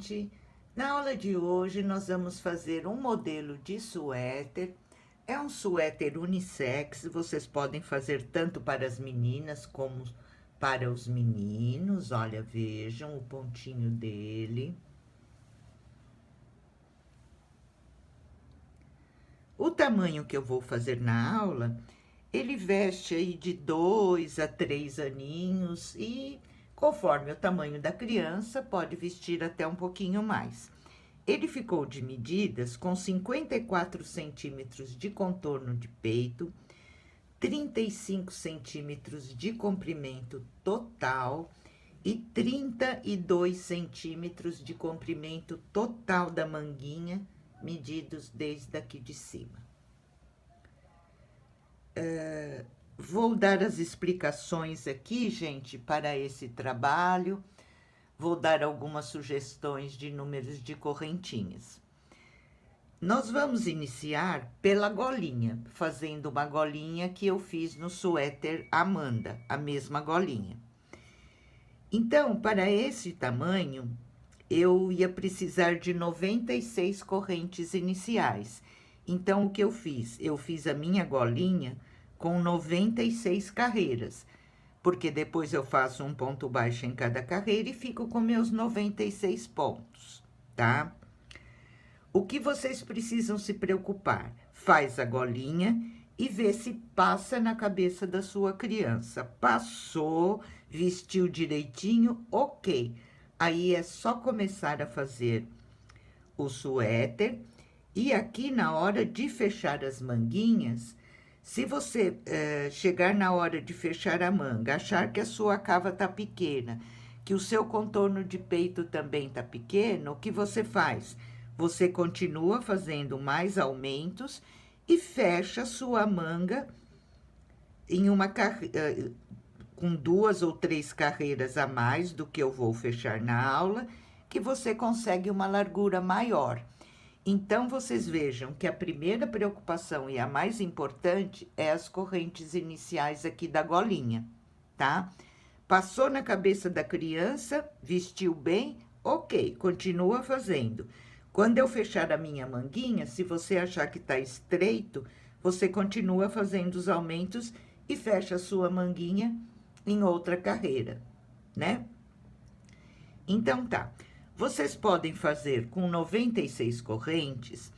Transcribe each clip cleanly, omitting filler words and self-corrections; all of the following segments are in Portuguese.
gente! Na aula de hoje nós vamos fazer um modelo de suéter. É um suéter unissex, vocês podem fazer tanto para as meninas como para os meninos. Olha, vejam o pontinho dele. O tamanho que eu vou fazer na aula, ele veste aí de 2 a 3 aninhos e, conforme o tamanho da criança, pode vestir até um pouquinho mais. Ele ficou de medidas com 54 centímetros de contorno de peito, 35 centímetros de comprimento total e 32 centímetros de comprimento total da manguinha, medidos desde aqui de cima. Vou dar as explicações aqui, gente, para esse trabalho. Vou dar algumas sugestões de números de correntinhas. Nós vamos iniciar pela golinha, fazendo uma golinha que eu fiz no suéter Amanda, a mesma golinha. Então, para esse tamanho, eu ia precisar de 96 correntes iniciais. Então, o que eu fiz? Eu fiz a minha golinha com 96 carreiras, porque depois eu faço um ponto baixo em cada carreira e fico com meus 96 pontos, tá? O que vocês precisam se preocupar? Faz a golinha e vê se passa na cabeça da sua criança. Passou, vestiu direitinho, ok. Aí é só começar a fazer o suéter. E aqui na hora de fechar as manguinhas, se você chegar na hora de fechar a manga, achar que a sua cava tá pequena, que o seu contorno de peito também tá pequeno, o que você faz? Você continua fazendo mais aumentos e fecha a sua manga em com 2 ou 3 carreiras a mais do que eu vou fechar na aula, que você consegue uma largura maior. Então, vocês vejam que a primeira preocupação e a mais importante é as correntes iniciais aqui da golinha, tá? Passou na cabeça da criança, vestiu bem, ok, continua fazendo. Quando eu fechar a minha manguinha, se você achar que tá estreito, você continua fazendo os aumentos e fecha a sua manguinha em outra carreira, né? Então, tá. Vocês podem fazer com 96 correntes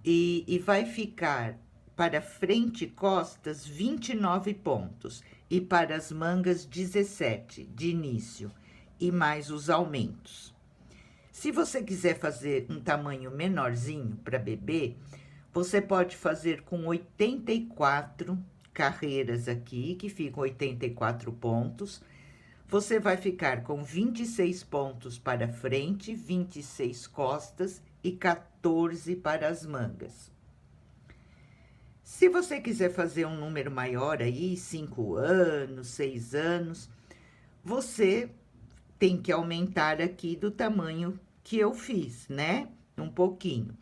e vai ficar para frente e costas 29 pontos e para as mangas 17 de início e mais os aumentos. Se você quiser fazer um tamanho menorzinho para bebê, você pode fazer com 84 carreiras aqui, que ficam 84 pontos. Você vai ficar com 26 pontos para frente, 26 costas e 14 para as mangas. Se você quiser fazer um número maior aí, 5 anos, 6 anos, você tem que aumentar aqui do tamanho que eu fiz, né? Um pouquinho.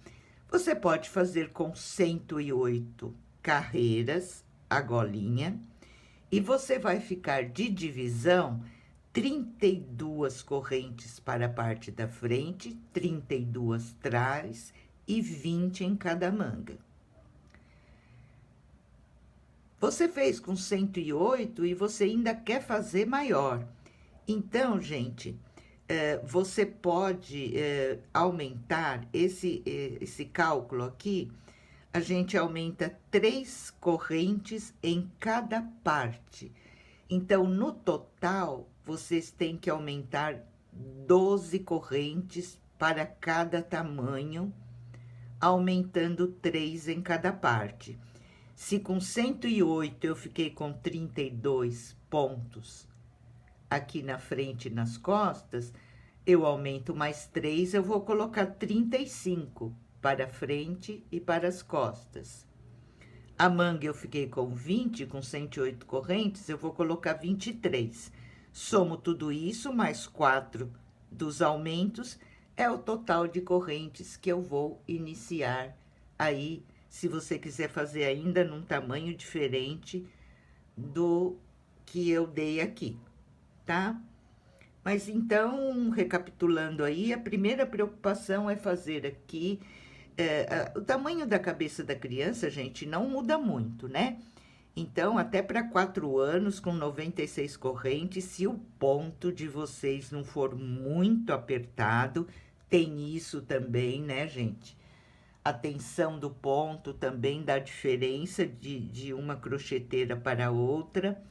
Você pode fazer com 108 carreiras, a golinha, e você vai ficar de divisão 32 correntes para a parte da frente, 32 trás e 20 em cada manga. Você fez com 108 e você ainda quer fazer maior. Então, gente, você pode aumentar esse cálculo aqui. A gente aumenta 3 correntes em cada parte. Então, no total, vocês têm que aumentar 12 correntes para cada tamanho, aumentando 3 em cada parte. Se com 108 eu fiquei com 32 pontos aqui na frente e nas costas, eu aumento mais 3, eu vou colocar 35 para frente e para as costas. A manga eu fiquei com 20, com 108 correntes, eu vou colocar 23. Somo tudo isso, mais 4 dos aumentos, é o total de correntes que eu vou iniciar aí, se você quiser fazer ainda num tamanho diferente do que eu dei aqui, tá? Mas então, recapitulando aí, a primeira preocupação é fazer aqui. O tamanho da cabeça da criança, gente, não muda muito, né? Então, até para 4 anos, com 96 correntes, se o ponto de vocês não for muito apertado, tem isso também, né, gente? A tensão do ponto também dá diferença de uma crocheteira para outra.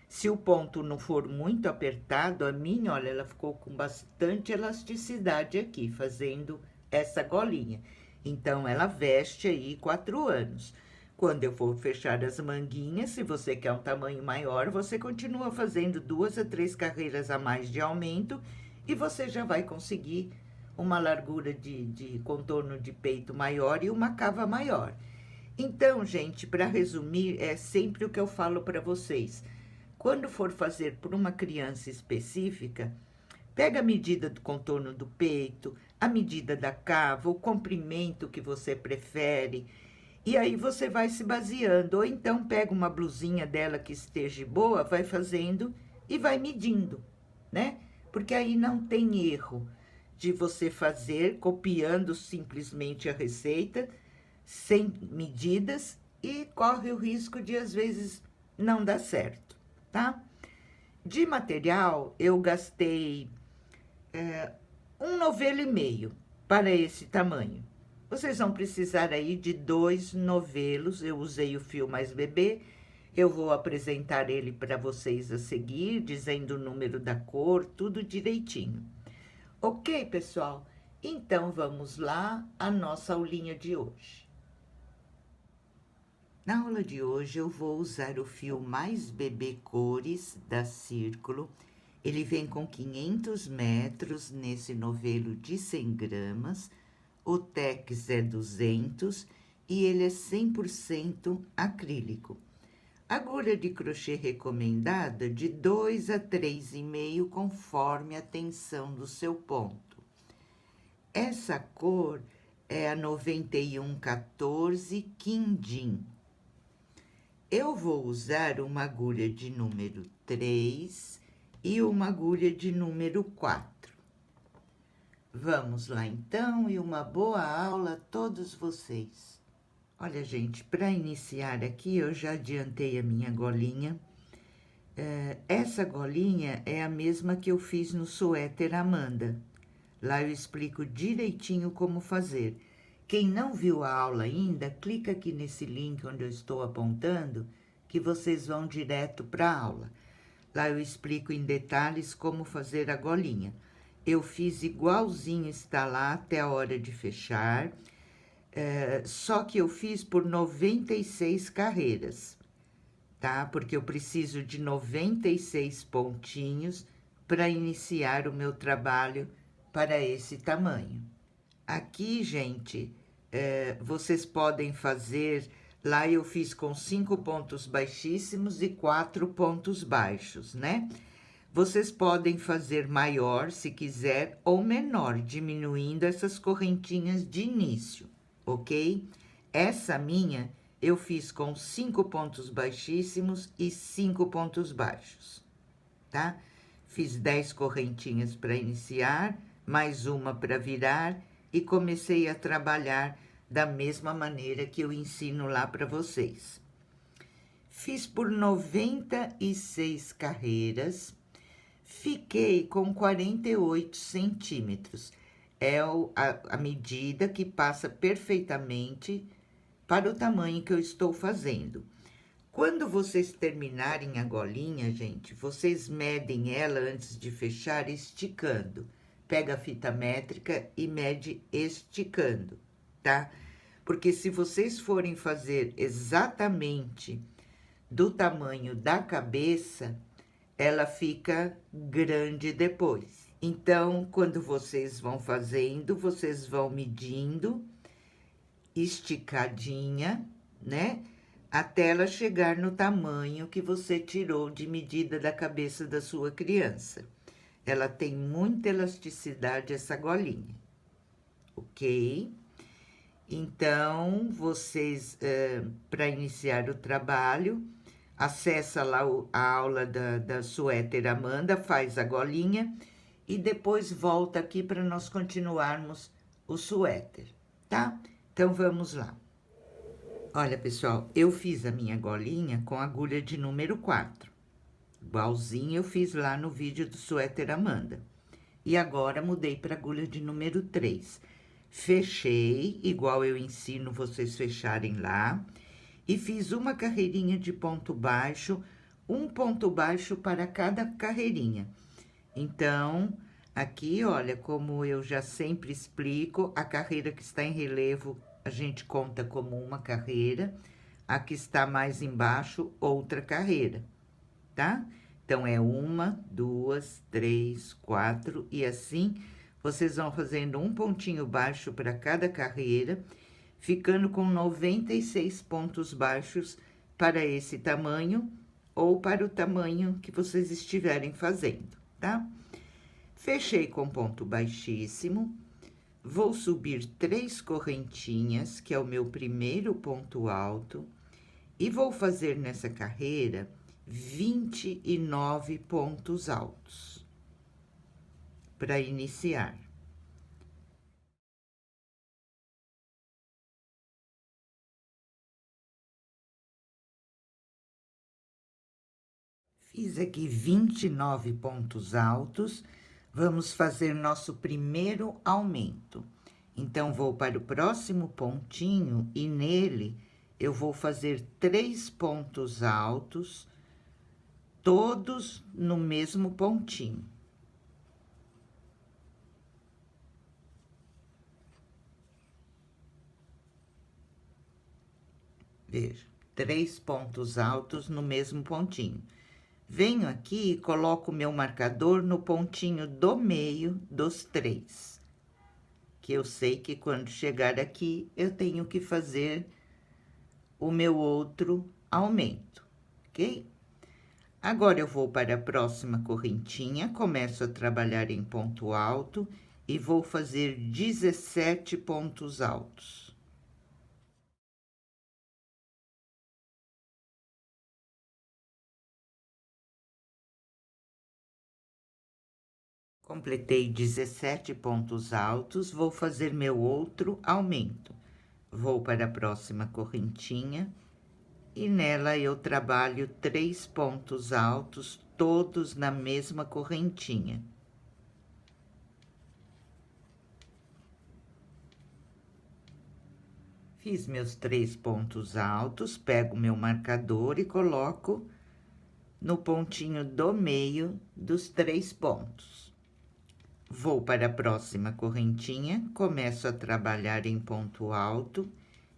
Se o ponto não for muito apertado, a minha, olha, ela ficou com bastante elasticidade aqui, fazendo essa golinha. Então, ela veste aí 4 anos. Quando eu for fechar as manguinhas, se você quer um tamanho maior, você continua fazendo 2 a 3 carreiras a mais de aumento e você já vai conseguir uma largura de contorno de peito maior e uma cava maior. Então, gente, para resumir, é sempre o que eu falo para vocês. Quando for fazer por uma criança específica, pega a medida do contorno do peito, a medida da cava, o comprimento que você prefere, e aí você vai se baseando. Ou então pega uma blusinha dela que esteja boa, vai fazendo e vai medindo, né? Porque aí não tem erro de você fazer copiando simplesmente a receita, sem medidas, e corre o risco de às vezes não dar certo, tá? De material, eu gastei 1,5 novelo para esse tamanho. Vocês vão precisar aí de 2 novelos, eu usei o fio mais bebê, eu vou apresentar ele para vocês a seguir, dizendo o número da cor, tudo direitinho. Ok, pessoal? Então, vamos lá, a nossa aulinha de hoje. Na aula de hoje, eu vou usar o fio mais bebê cores da Círculo. Ele vem com 500 metros nesse novelo de 100 gramas. O Tex é 200 e ele é 100% acrílico. Agulha de crochê recomendada de 2 a 3,5, conforme a tensão do seu ponto. Essa cor é a 9114 Quindim. Eu vou usar uma agulha de número 3 e uma agulha de número 4. Vamos lá então, e uma boa aula a todos vocês. Olha, gente, para iniciar aqui, eu já adiantei a minha golinha. Essa golinha é a mesma que eu fiz no suéter Amanda. Lá eu explico direitinho como fazer. Quem não viu a aula ainda, clica aqui nesse link onde eu estou apontando, que vocês vão direto para a aula. Lá eu explico em detalhes como fazer a golinha. Eu fiz igualzinho está lá até a hora de fechar, só que eu fiz por 96 carreiras, tá? Porque eu preciso de 96 pontinhos para iniciar o meu trabalho para esse tamanho. Aqui, gente, vocês podem fazer, lá eu fiz com 5 pontos baixíssimos e 4 pontos baixos, né? Vocês podem fazer maior, se quiser, ou menor, diminuindo essas correntinhas de início, ok? Essa minha, eu fiz com 5 pontos baixíssimos e 5 pontos baixos, tá? Fiz 10 correntinhas para iniciar, mais uma para virar, e comecei a trabalhar da mesma maneira que eu ensino lá para vocês. Fiz por 96 carreiras, fiquei com 48 centímetros. É a medida que passa perfeitamente para o tamanho que eu estou fazendo. Quando vocês terminarem a golinha, gente, vocês medem ela antes de fechar, esticando. Pega a fita métrica e mede esticando, tá? Porque se vocês forem fazer exatamente do tamanho da cabeça, ela fica grande depois. Então, quando vocês vão fazendo, vocês vão medindo, esticadinha, né? Até ela chegar no tamanho que você tirou de medida da cabeça da sua criança. Ela tem muita elasticidade, essa golinha, ok? Então, vocês, para iniciar o trabalho, acessa lá a aula da suéter Amanda, faz a golinha e depois volta aqui para nós continuarmos o suéter, tá? Então, vamos lá. Olha, pessoal, eu fiz a minha golinha com agulha de número 4. Igualzinho eu fiz lá no vídeo do suéter Amanda. E agora, mudei para agulha de número 3. Fechei, igual eu ensino vocês fecharem lá. E fiz uma carreirinha de ponto baixo, um ponto baixo para cada carreirinha. Então, aqui, olha, como eu já sempre explico, a carreira que está em relevo, a gente conta como uma carreira. A que está mais embaixo, outra carreira, tá? Então, é 1, 2, 3, 4, e assim, vocês vão fazendo um pontinho baixo para cada carreira, ficando com 96 pontos baixos para esse tamanho, ou para o tamanho que vocês estiverem fazendo, tá? Fechei com ponto baixíssimo, vou subir 3 correntinhas, que é o meu primeiro ponto alto, e vou fazer nessa carreira 29 pontos altos, para iniciar. Fiz aqui 29 pontos altos, vamos fazer nosso primeiro aumento. Então, vou para o próximo pontinho e nele eu vou fazer 3 pontos altos, todos no mesmo pontinho. Veja, 3 pontos altos no mesmo pontinho. Venho aqui e coloco o meu marcador no pontinho do meio dos 3. Que eu sei que quando chegar aqui, eu tenho que fazer o meu outro aumento, ok? Agora, eu vou para a próxima correntinha, começo a trabalhar em ponto alto e vou fazer 17 pontos altos. Completei 17 pontos altos, vou fazer meu outro aumento. Vou para a próxima correntinha e nela eu trabalho 3 pontos altos, todos na mesma correntinha. Fiz meus 3 pontos altos, pego meu marcador e coloco no pontinho do meio dos 3 pontos. Vou para a próxima correntinha, começo a trabalhar em ponto alto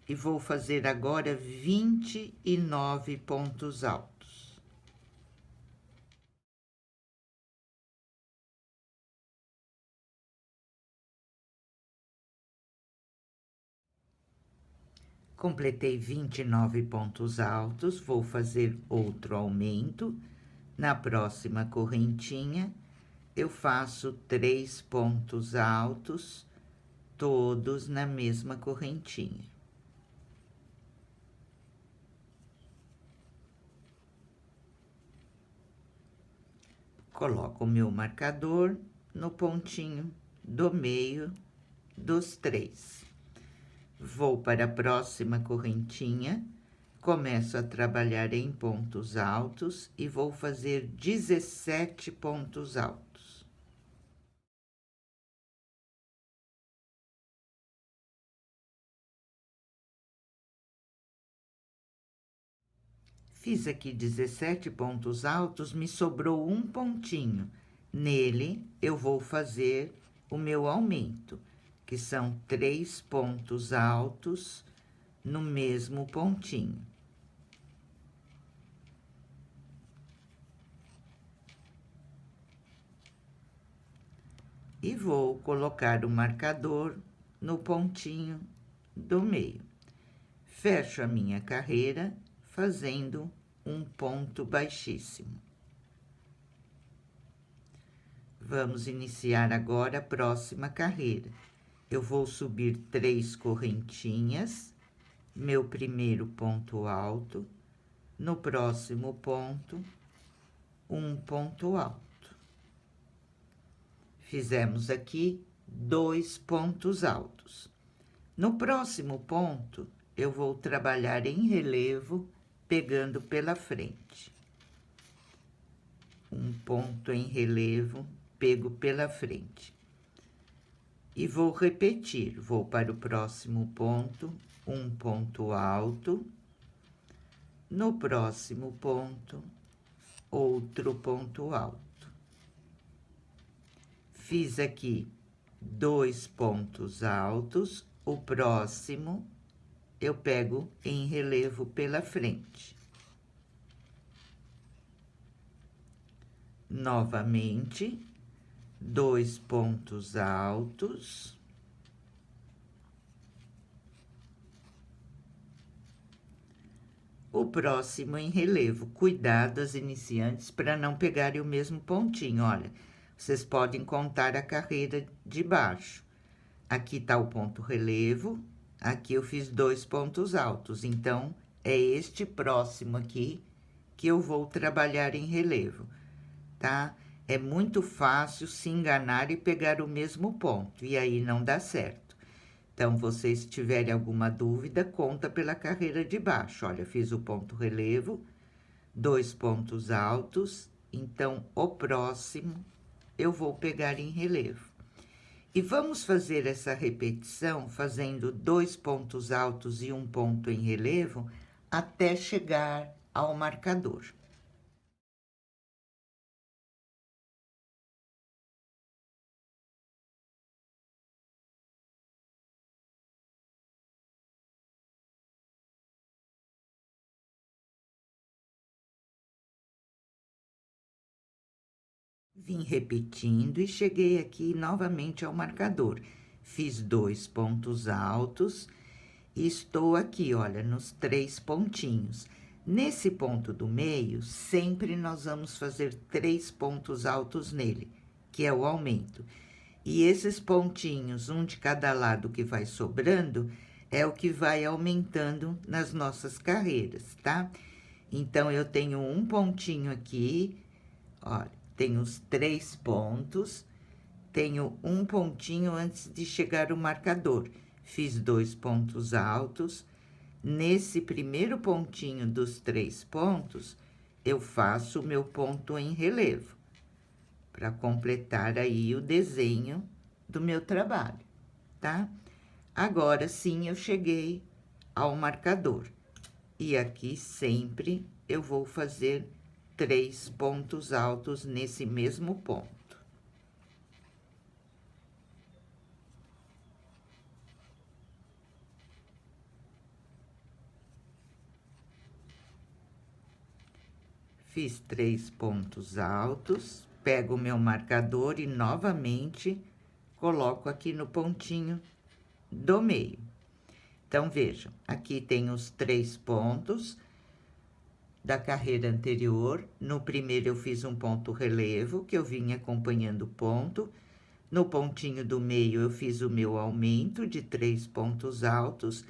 e vou fazer agora 29 pontos altos. Completei 29 pontos altos, vou fazer outro aumento. Na próxima correntinha, eu faço 3 pontos altos, todos na mesma correntinha. Coloco o meu marcador no pontinho do meio dos 3. Vou para a próxima correntinha, começo a trabalhar em pontos altos e vou fazer 17 pontos altos. Fiz aqui 17 pontos altos, me sobrou um pontinho. Nele, eu vou fazer o meu aumento, que são 3 pontos altos no mesmo pontinho. E vou colocar o marcador no pontinho do meio. Fecho a minha carreira fazendo um ponto baixíssimo. Vamos iniciar agora a próxima carreira. Eu vou subir 3 correntinhas, meu primeiro ponto alto, no próximo ponto, um ponto alto. Fizemos aqui 2 pontos altos. No próximo ponto, eu vou trabalhar em relevo, pegando pela frente. Um ponto em relevo, pego pela frente. E vou repetir, vou para o próximo ponto, um ponto alto. No próximo ponto, outro ponto alto. Fiz aqui 2 pontos altos, o próximo eu pego em relevo pela frente. Novamente, 2 pontos altos. O próximo em relevo. Cuidado, as iniciantes, para não pegarem o mesmo pontinho. Olha, vocês podem contar a carreira de baixo. Aqui tá o ponto relevo, aqui eu fiz 2 pontos altos. Então, é este próximo aqui que eu vou trabalhar em relevo, tá? É muito fácil se enganar e pegar o mesmo ponto, e aí não dá certo. Então, vocês tiverem alguma dúvida, conta pela carreira de baixo. Olha, fiz o ponto relevo, 2 pontos altos, então, o próximo eu vou pegar em relevo. E vamos fazer essa repetição, fazendo 2 pontos altos e um ponto em relevo, até chegar ao marcador. Vim repetindo e cheguei aqui novamente ao marcador. Fiz 2 pontos altos e estou aqui, olha, nos 3 pontinhos. Nesse ponto do meio, sempre nós vamos fazer 3 pontos altos nele, que é o aumento. E esses pontinhos, um de cada lado que vai sobrando, é o que vai aumentando nas nossas carreiras, tá? Então, eu tenho um pontinho aqui, olha, tenho os 3 pontos, tenho um pontinho antes de chegar o marcador. Fiz 2 pontos altos. Nesse primeiro pontinho dos 3 pontos, eu faço o meu ponto em relevo, para completar aí o desenho do meu trabalho, tá? Agora sim, eu cheguei ao marcador. E aqui sempre eu vou fazer 3 pontos altos nesse mesmo ponto. Fiz 3 pontos altos, pego o meu marcador e novamente coloco aqui no pontinho do meio. Então, vejam, aqui tem os 3 pontos da carreira anterior. No primeiro, eu fiz um ponto relevo, que eu vim acompanhando o ponto. No pontinho do meio, eu fiz o meu aumento de 3 pontos altos.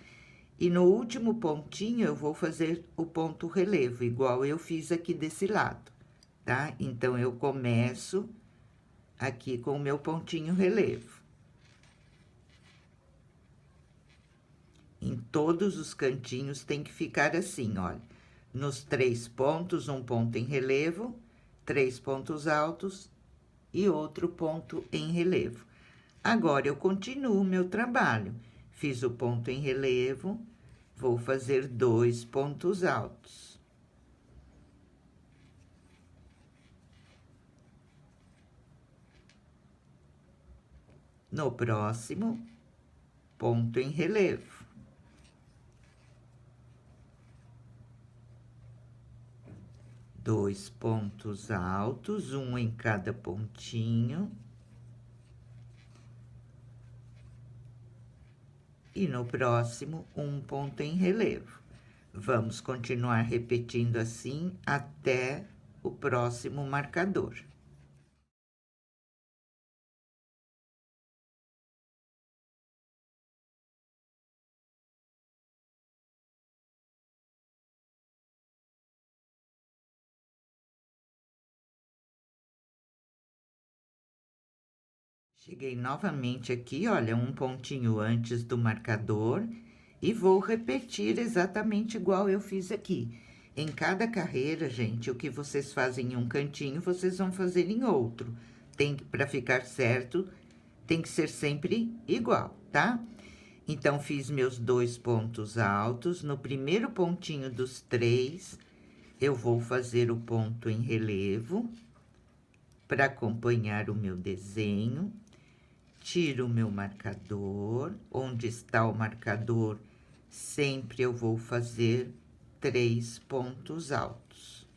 E no último pontinho, eu vou fazer o ponto relevo, igual eu fiz aqui desse lado, tá? Então, eu começo aqui com o meu pontinho relevo. Em todos os cantinhos tem que ficar assim, olha. Nos 3 pontos, um ponto em relevo, 3 pontos altos e outro ponto em relevo. Agora, eu continuo o meu trabalho. Fiz o ponto em relevo, vou fazer 2 pontos altos. No próximo, ponto em relevo. Dois pontos altos, um em cada pontinho. E no próximo, um ponto em relevo. Vamos continuar repetindo assim até o próximo marcador. Cheguei novamente aqui, olha, um pontinho antes do marcador e vou repetir exatamente igual eu fiz aqui. Em cada carreira, gente, o que vocês fazem em um cantinho, vocês vão fazer em outro. Para ficar certo, tem que ser sempre igual, tá? Então, fiz meus 2 pontos altos. No primeiro pontinho dos 3, eu vou fazer o ponto em relevo para acompanhar o meu desenho. Tiro o meu marcador. Onde está o marcador, sempre eu vou fazer 3 pontos altos.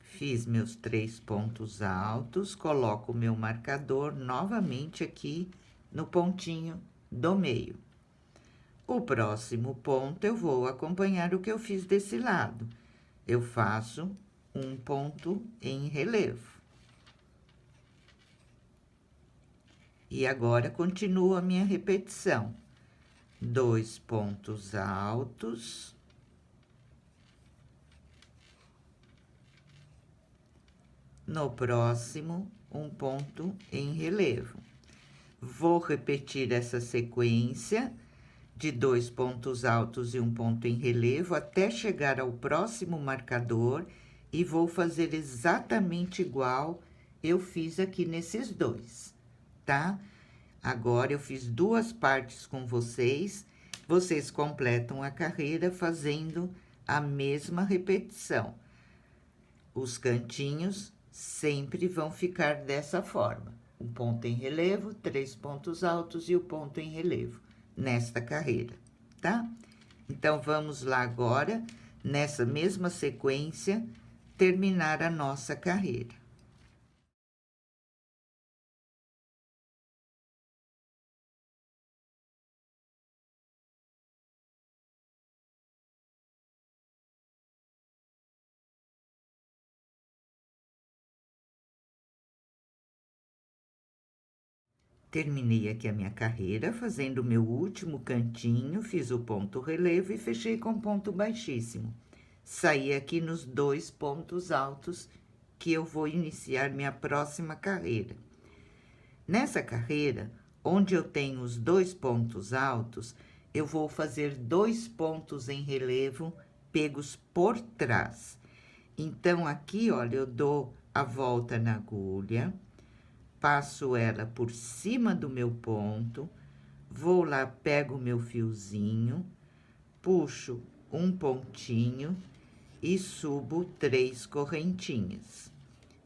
Fiz meus 3 pontos altos, coloco o meu marcador novamente aqui no pontinho do meio. O próximo ponto, eu vou acompanhar o que eu fiz desse lado. Eu faço um ponto em relevo. E agora, continuo a minha repetição. 2 pontos altos. No próximo, um ponto em relevo. Vou repetir essa sequência de 2 pontos altos e um ponto em relevo até chegar ao próximo marcador e vou fazer exatamente igual eu fiz aqui nesses dois, tá? Agora, eu fiz 2 partes com vocês, vocês completam a carreira fazendo a mesma repetição. Os cantinhos sempre vão ficar dessa forma. Um ponto em relevo, 3 pontos altos e o ponto em relevo nesta carreira, tá? Então, vamos lá agora, nessa mesma sequência, terminar a nossa carreira. Terminei aqui a minha carreira, fazendo o meu último cantinho, fiz o ponto relevo e fechei com ponto baixíssimo. Saí aqui nos 2 pontos altos, que eu vou iniciar minha próxima carreira. Nessa carreira, onde eu tenho os 2 pontos altos, eu vou fazer 2 pontos em relevo pegos por trás. Então, aqui, olha, eu dou a volta na agulha, passo ela por cima do meu ponto, vou lá, pego o meu fiozinho, puxo um pontinho e subo 3 correntinhas.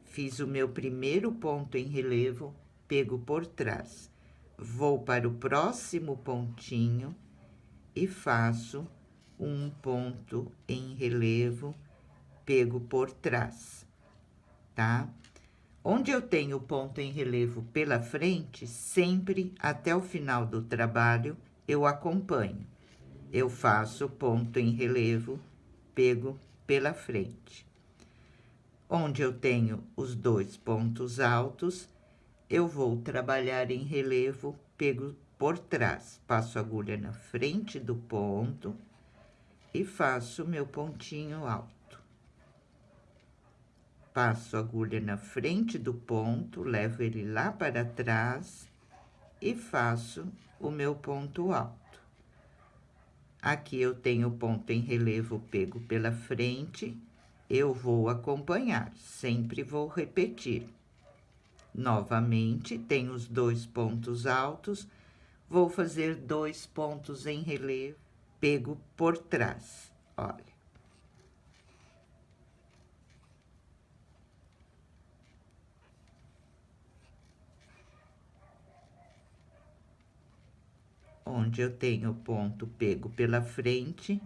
Fiz o meu primeiro ponto em relevo, pego por trás. Vou para o próximo pontinho e faço um ponto em relevo, pego por trás, tá? Onde eu tenho ponto em relevo pela frente, sempre até o final do trabalho, eu acompanho. Eu faço ponto em relevo, pego pela frente. Onde eu tenho os 2 pontos altos, eu vou trabalhar em relevo, pego por trás. Passo a agulha na frente do ponto e faço meu pontinho alto. Passo a agulha na frente do ponto, levo ele lá para trás e faço o meu ponto alto. Aqui eu tenho o ponto em relevo pego pela frente, eu vou acompanhar, sempre vou repetir. Novamente, tenho os 2 pontos altos, vou fazer 2 pontos em relevo, pego por trás, olha. Onde eu tenho o ponto pego pela frente,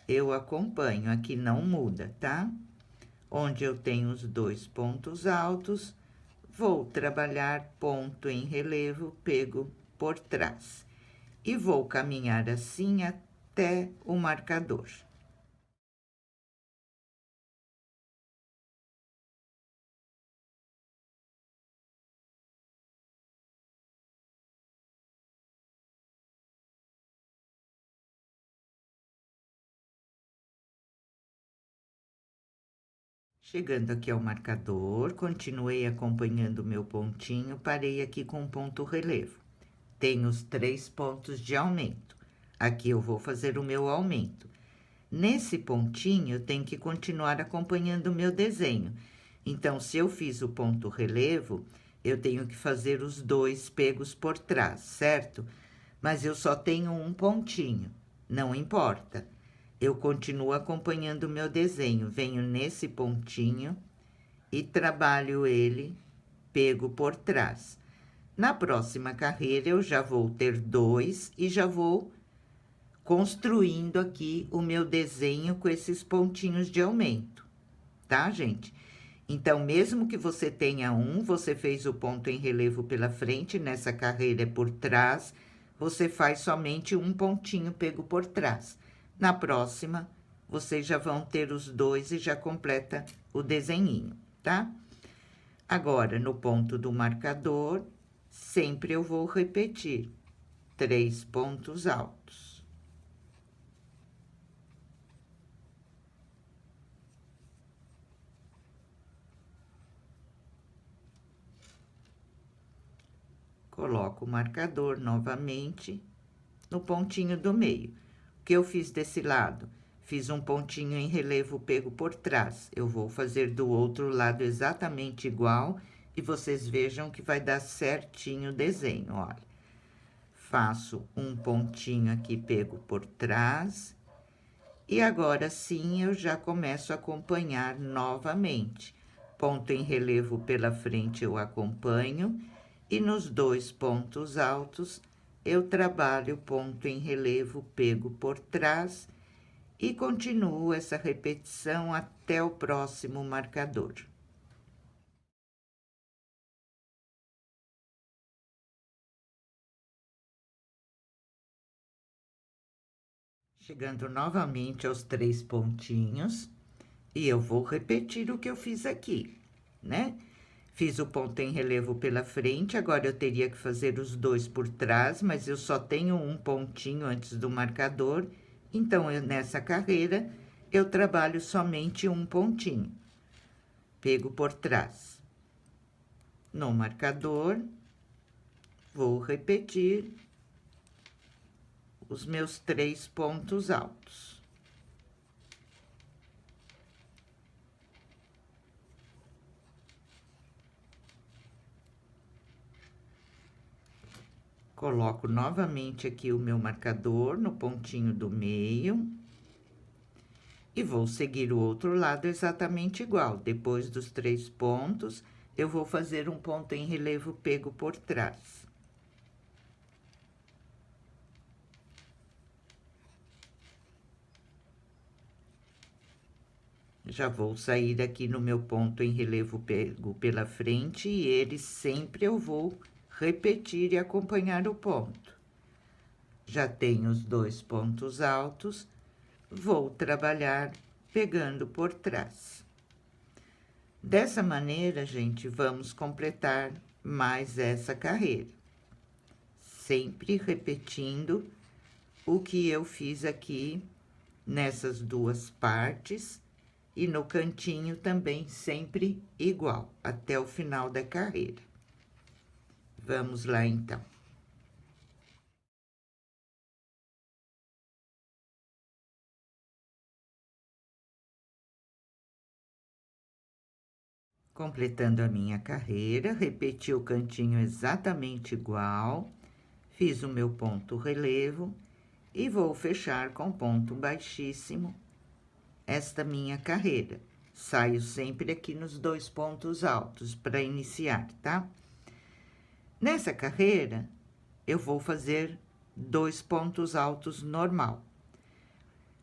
eu acompanho, aqui não muda, tá? Onde eu tenho os 2 pontos altos, vou trabalhar ponto em relevo, pego por trás. E vou caminhar assim até o marcador. Chegando aqui ao marcador, continuei acompanhando o meu pontinho, parei aqui com um ponto relevo. Tenho os 3 pontos de aumento. Aqui eu vou fazer o meu aumento. Nesse pontinho, eu tenho que continuar acompanhando o meu desenho. Então, se eu fiz o ponto relevo, eu tenho que fazer os 2 pegos por trás, certo? Mas eu só tenho um pontinho, não importa. Eu continuo acompanhando o meu desenho, venho nesse pontinho e trabalho ele pego por trás. Na próxima carreira, eu já vou ter 2 e já vou construindo aqui o meu desenho com esses pontinhos de aumento, tá, gente? Então, mesmo que você tenha um, você fez o ponto em relevo pela frente, nessa carreira é por trás, você faz somente um pontinho pego por trás. Na próxima, vocês já vão ter os 2 e já completa o desenhinho, tá? Agora, no ponto do marcador, sempre eu vou repetir 3 pontos altos. Coloco o marcador novamente no pontinho do meio. O que eu fiz desse lado? Fiz um pontinho em relevo pego por trás. Eu vou fazer do outro lado exatamente igual e vocês vejam que vai dar certinho o desenho, olha. Faço um pontinho aqui pego por trás. E agora sim, eu já começo a acompanhar novamente. Ponto em relevo pela frente eu acompanho, e nos 2 pontos altos, eu trabalho ponto em relevo pego por trás, e continuo essa repetição até o próximo marcador. Chegando novamente aos 3 pontinhos, e eu vou repetir o que eu fiz aqui, né? Fiz o ponto em relevo pela frente, agora eu teria que fazer os 2 por trás, mas eu só tenho um pontinho antes do marcador, então, nessa carreira, eu trabalho somente um pontinho. Pego por trás. No marcador, vou repetir os meus 3 pontos altos. Coloco novamente aqui o meu marcador no pontinho do meio. E vou seguir o outro lado exatamente igual. Depois dos 3 pontos, eu vou fazer um ponto em relevo pego por trás. Já vou sair aqui no meu ponto em relevo pego pela frente e ele sempre eu vou repetir e acompanhar o ponto. Já tenho os 2 pontos altos, vou trabalhar pegando por trás. Dessa maneira, gente, vamos completar mais essa carreira. Sempre repetindo o que eu fiz aqui nessas 2 partes. E no cantinho também sempre igual, até o final da carreira. Vamos lá, então. Completando a minha carreira, repeti o cantinho exatamente igual, fiz o meu ponto relevo e vou fechar com ponto baixíssimo esta minha carreira. Saio sempre aqui nos 2 pontos altos para iniciar, tá? Nessa carreira, eu vou fazer 2 pontos altos normal.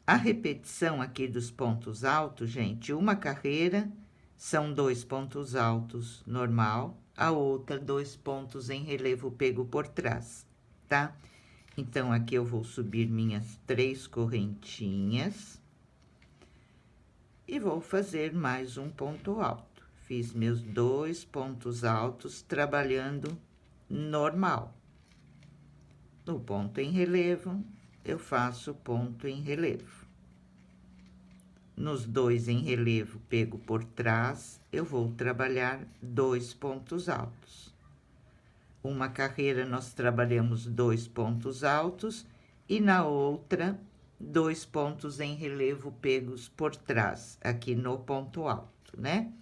A repetição aqui dos pontos altos, gente, uma carreira são 2 pontos altos normal, a outra 2 pontos em relevo pego por trás, tá? Então, aqui eu vou subir minhas 3 correntinhas e vou fazer mais um ponto alto. Fiz meus 2 pontos altos trabalhando normal. No ponto em relevo, eu faço ponto em relevo. Nos dois em relevo pego por trás, eu vou trabalhar 2 pontos altos. Uma carreira nós trabalhamos 2 pontos altos e na outra 2 pontos em relevo pegos por trás, aqui no ponto alto, né?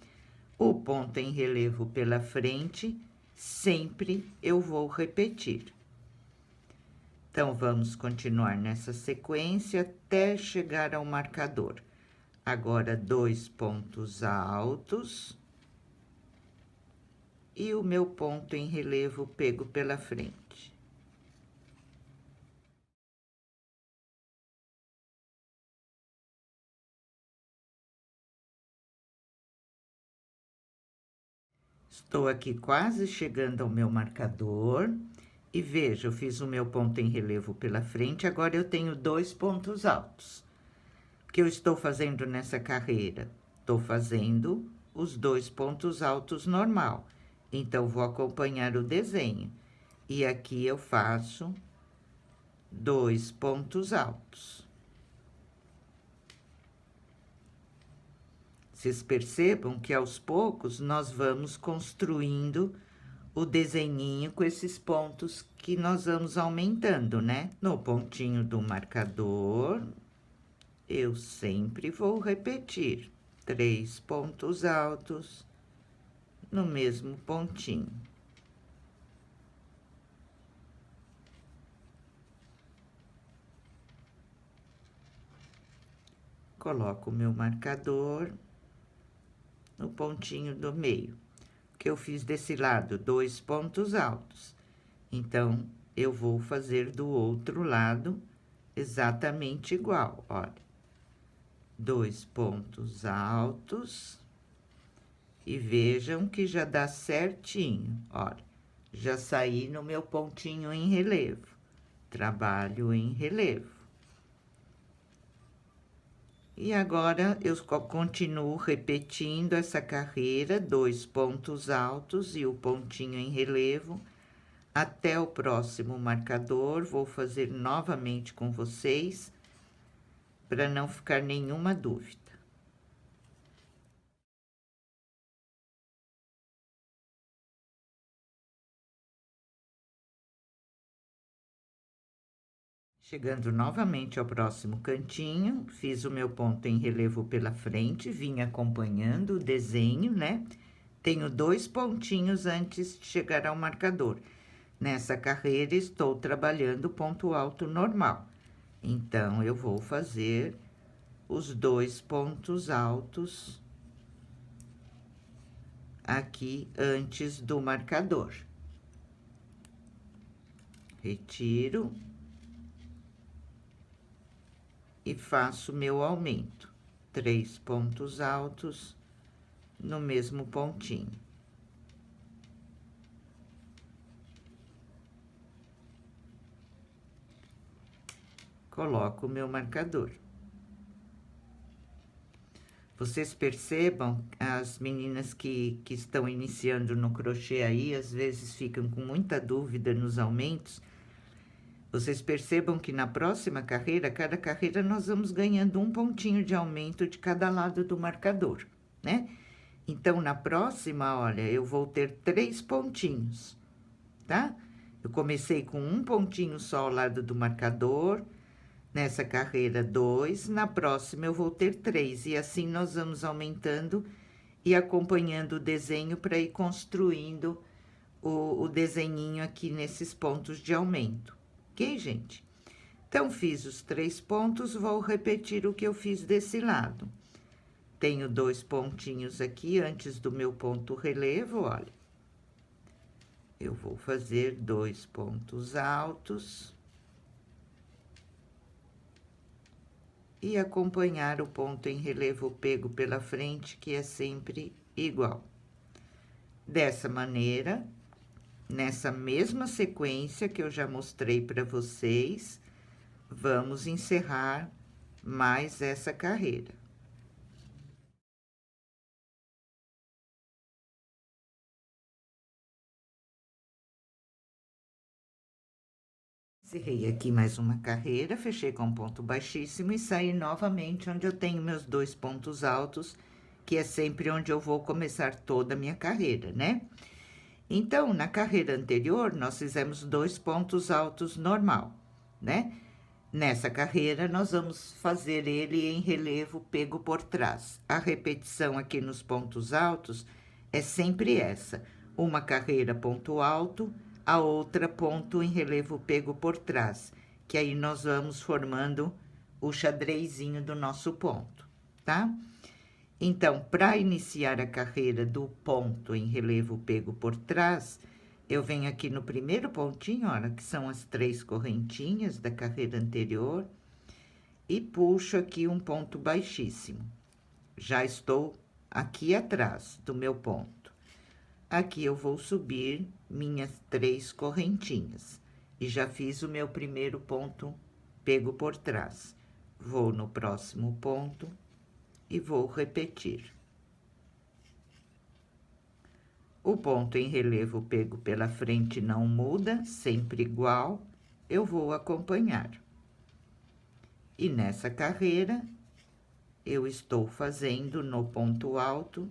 O ponto em relevo pela frente, sempre eu vou repetir. Então, vamos continuar nessa sequência até chegar ao marcador. Agora, 2 pontos altos e o meu ponto em relevo pego pela frente. Estou aqui quase chegando ao meu marcador. E veja, eu fiz o meu ponto em relevo pela frente, agora eu tenho 2 pontos altos. O que eu estou fazendo nessa carreira? Estou fazendo os 2 pontos altos normal. Então, vou acompanhar o desenho. E aqui eu faço 2 pontos altos. Vocês percebam que aos poucos nós vamos construindo o desenhinho com esses pontos que nós vamos aumentando, né? No pontinho do marcador, eu sempre vou repetir 3 pontos altos no mesmo pontinho. Coloco o meu marcador no pontinho do meio. Que eu fiz desse lado 2 pontos altos. Então, eu vou fazer do outro lado exatamente igual, olha. 2 pontos altos. E vejam que já dá certinho, olha. Já saí no meu pontinho em relevo. Trabalho em relevo. E agora, eu continuo repetindo essa carreira, 2 pontos altos e o pontinho em relevo, até o próximo marcador. Vou fazer novamente com vocês, para não ficar nenhuma dúvida. Chegando novamente ao próximo cantinho, fiz o meu ponto em relevo pela frente, vim acompanhando o desenho, né? Tenho 2 pontinhos antes de chegar ao marcador. Nessa carreira, estou trabalhando ponto alto normal. Então, eu vou fazer os 2 pontos altos aqui antes do marcador. Retiro. E faço meu aumento. 3 pontos altos no mesmo pontinho. Coloco o meu marcador. Vocês percebam, as meninas que estão iniciando no crochê aí, às vezes ficam com muita dúvida nos aumentos. Vocês percebam que na próxima carreira, cada carreira, nós vamos ganhando um pontinho de aumento de cada lado do marcador, né? Então, na próxima, olha, eu vou ter 3 pontinhos, tá? Eu comecei com um pontinho só ao lado do marcador, nessa carreira 2, na próxima eu vou ter 3, e assim nós vamos aumentando e acompanhando o desenho para ir construindo o desenhinho aqui nesses pontos de aumento. Ok, gente? Então, fiz os 3 pontos, vou repetir o que eu fiz desse lado. Tenho 2 pontinhos aqui antes do meu ponto relevo, olha. Eu vou fazer 2 pontos altos. E acompanhar o ponto em relevo pego pela frente, que é sempre igual. Dessa maneira, nessa mesma sequência que eu já mostrei para vocês, vamos encerrar mais essa carreira. Encerrei aqui mais uma carreira, fechei com um ponto baixíssimo e saí novamente onde eu tenho meus 2 pontos altos, que é sempre onde eu vou começar toda a minha carreira, né? Então, na carreira anterior, nós fizemos 2 pontos altos normal, né? Nessa carreira, nós vamos fazer ele em relevo pego por trás. A repetição aqui nos pontos altos é sempre essa: uma carreira ponto alto, a outra ponto em relevo pego por trás, que aí nós vamos formando o xadrezinho do nosso ponto, tá? Então, para iniciar a carreira do ponto em relevo pego por trás, eu venho aqui no primeiro pontinho, olha, que são as 3 correntinhas da carreira anterior, e puxo aqui um ponto baixíssimo. Já estou aqui atrás do meu ponto. Aqui eu vou subir minhas 3 correntinhas e já fiz o meu primeiro ponto pego por trás. Vou no próximo ponto e vou repetir. O ponto em relevo pego pela frente não muda, sempre igual, eu vou acompanhar. E nessa carreira, eu estou fazendo no ponto alto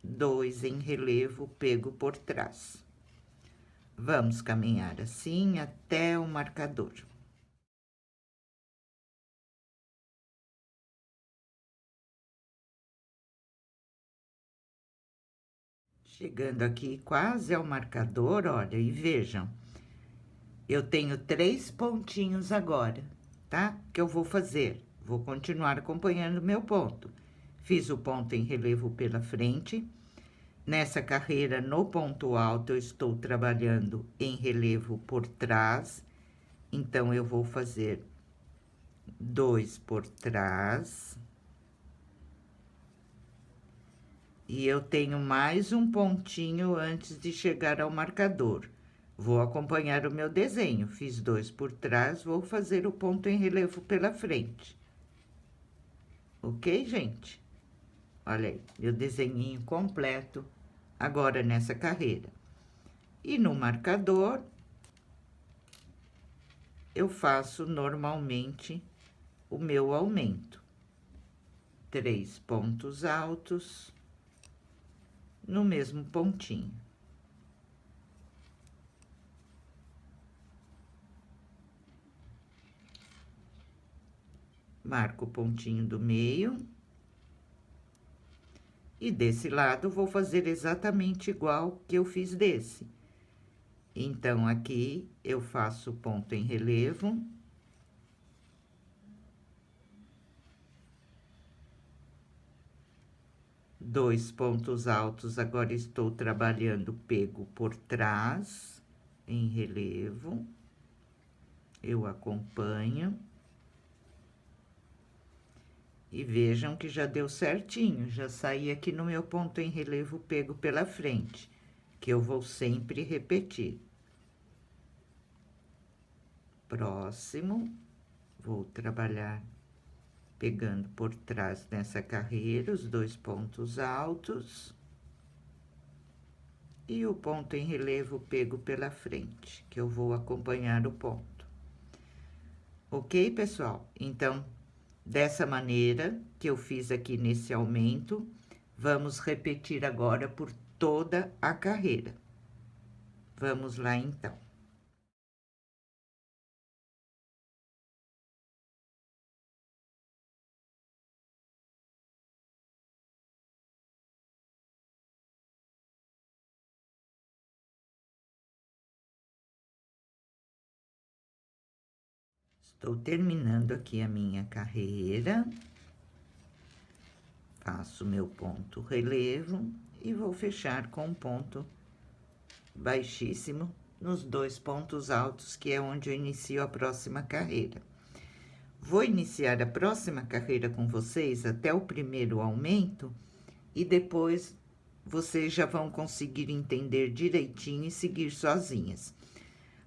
2 em relevo pego por trás. Vamos caminhar assim até o marcador. Chegando aqui quase ao marcador, olha, e vejam, eu tenho 3 pontinhos agora, tá? Que eu vou fazer. Vou continuar acompanhando meu ponto. Fiz o ponto em relevo pela frente. Nessa carreira, no ponto alto, eu estou trabalhando em relevo por trás. Então, eu vou fazer 2 por trás. E eu tenho mais um pontinho antes de chegar ao marcador. Vou acompanhar o meu desenho. Fiz 2 por trás, vou fazer o ponto em relevo pela frente. Ok, gente? Olha aí, meu desenhinho completo agora nessa carreira. E no marcador, eu faço normalmente o meu aumento. 3 pontos altos no mesmo pontinho. Marco o pontinho do meio. E desse lado, vou fazer exatamente igual que eu fiz desse. Então, aqui, eu faço ponto em relevo. Dois pontos altos, agora estou trabalhando pego por trás, em relevo. Eu acompanho. E vejam que já deu certinho, já saí aqui no meu ponto em relevo pego pela frente, que eu vou sempre repetir. Próximo, vou trabalhar pegando por trás nessa carreira os 2 pontos altos. E o ponto em relevo pego pela frente, que eu vou acompanhar o ponto. Ok, pessoal? Então, dessa maneira que eu fiz aqui nesse aumento, vamos repetir agora por toda a carreira. Vamos lá, então. Estou terminando aqui a minha carreira. Faço meu ponto relevo e vou fechar com um ponto baixíssimo nos 2 pontos altos, que é onde eu inicio a próxima carreira. Vou iniciar a próxima carreira com vocês até o primeiro aumento e depois vocês já vão conseguir entender direitinho e seguir sozinhas.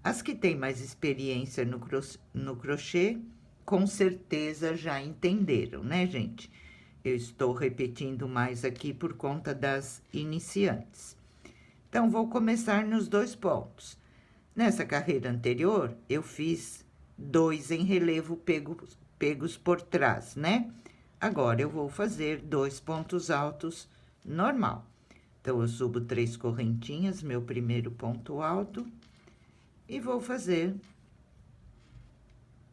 As que têm mais experiência no crochê, com certeza já entenderam, né, gente? Eu estou repetindo mais aqui por conta das iniciantes. Então, vou começar nos 2 pontos. Nessa carreira anterior, eu fiz 2 em relevo pegos por trás, né? Agora, eu vou fazer 2 pontos altos normal. Então, eu subo 3 correntinhas, meu primeiro ponto alto, e vou fazer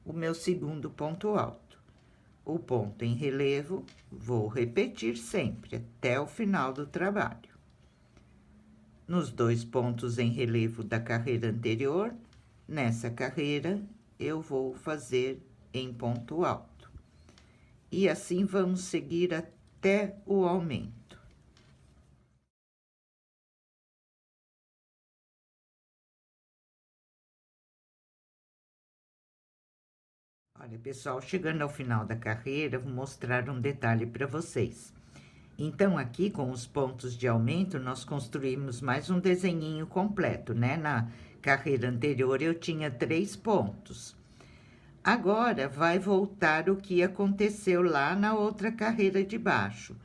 o meu segundo ponto alto. O ponto em relevo, vou repetir sempre, até o final do trabalho. Nos 2 pontos em relevo da carreira anterior, nessa carreira, eu vou fazer em ponto alto. E assim vamos seguir até o aumento. Olha, pessoal, chegando ao final da carreira, vou mostrar um detalhe para vocês. Então, aqui, com os pontos de aumento, nós construímos mais um desenhinho completo, né? Na carreira anterior, eu tinha 3 pontos. Agora, vai voltar o que aconteceu lá na outra carreira de baixo.